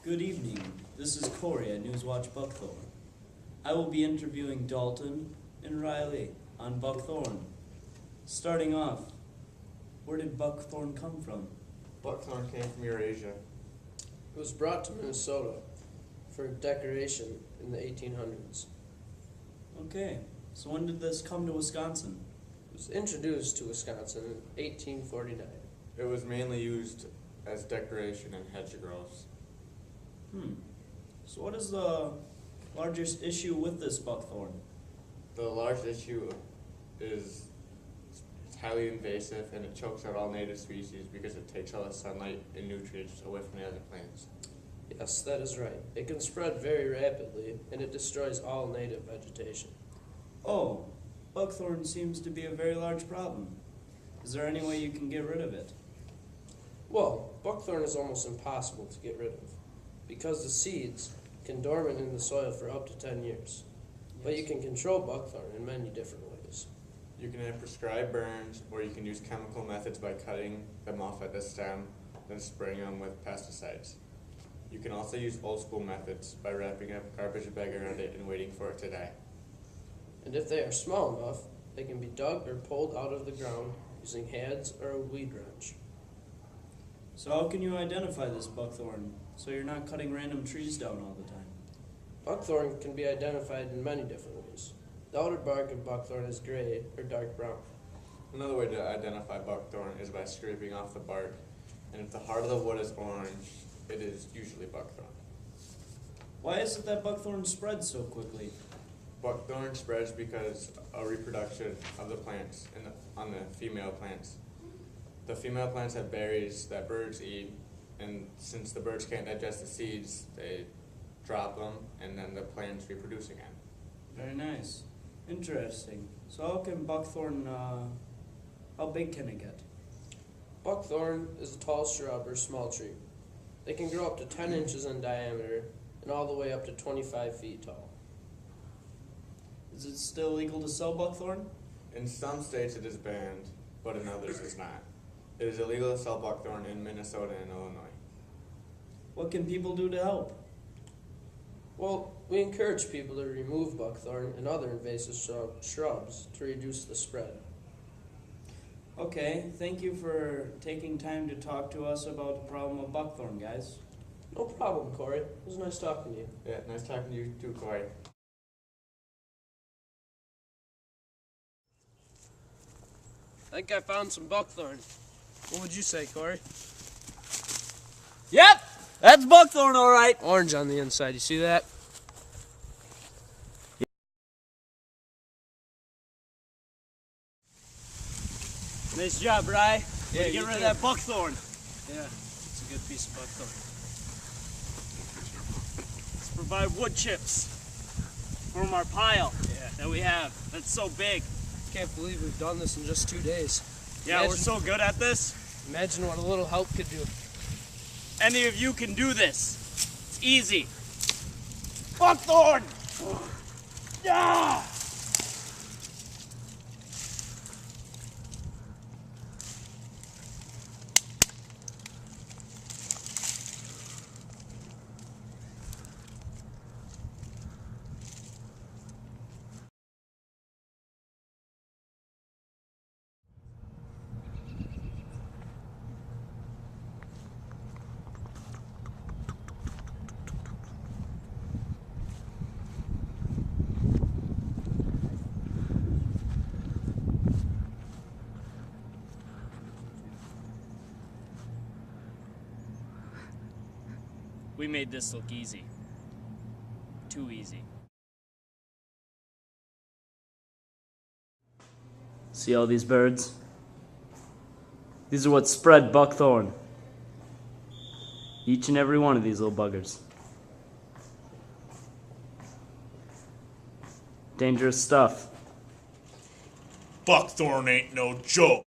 Good evening. This is Corey at Newswatch Buckthorn. I will be interviewing Dalton and Riley on Buckthorn. Starting off, where did Buckthorn come from? Buckthorn came from Eurasia. It was brought to Minnesota for decoration in the 1800s. Okay, so when did this come to Wisconsin? It was introduced to Wisconsin in 1849. It was mainly used as decoration in hedgerows. So what is the largest issue with this buckthorn? The large issue is it's highly invasive and it chokes out all native species because it takes all the sunlight and nutrients away from the other plants. Yes, that is right. It can spread very rapidly, and it destroys all native vegetation. Oh, buckthorn seems to be a very large problem. Is there any way you can get rid of it? Well, buckthorn is almost impossible to get rid of, because the seeds can dormant in the soil for up to 10 years. But you can control buckthorn in many different ways. You can have prescribed burns, or you can use chemical methods by cutting them off at the stem, then spraying them with pesticides. You can also use old school methods by wrapping a garbage bag around it and waiting for it to die. And if they are small enough, they can be dug or pulled out of the ground using hands or a weed wrench. So how can you identify this buckthorn so you're not cutting random trees down all the time? Buckthorn can be identified in many different ways. The outer bark of buckthorn is gray or dark brown. Another way to identify buckthorn is by scraping off the bark, and if the heart of the wood is orange, it is usually buckthorn. Why is it that buckthorn spreads so quickly? Buckthorn spreads because of reproduction of the plants on the female plants. The female plants have berries that birds eat, and since the birds can't digest the seeds, they drop them, and then the plants reproduce again. Very nice. Interesting. So how can buckthorn, how big can it get? Buckthorn is a tall shrub or small tree. They can grow up to 10 inches in diameter and all the way up to 25 feet tall. Is it still legal to sell buckthorn? In some states it is banned, but in others it's not. It is illegal to sell buckthorn in Minnesota and Illinois. What can people do to help? Well, we encourage people to remove buckthorn and other invasive shrubs to reduce the spread. Okay, thank you for taking time to talk to us about the problem of buckthorn, guys. No problem, Corey. It was nice talking to you. Yeah, nice talking to you too, Corey. I think I found some buckthorn. What would you say, Corey? Yep, that's buckthorn, all right. Orange on the inside. You see that? Nice job, Rye. Yeah, Get you rid of too. that buckthorn. Yeah, it's a good piece of buckthorn. Let's provide wood chips from our pile that we have. That's so big. Can't believe we've done this in just 2 days. Yeah, we're so good at this. Imagine what a little help could do. Any of you can do this. It's easy. Buckthorn! Yeah! We made this look easy. Too easy. See all these birds? These are what spread buckthorn. Each and every one of these little buggers. Dangerous stuff. Buckthorn ain't no joke.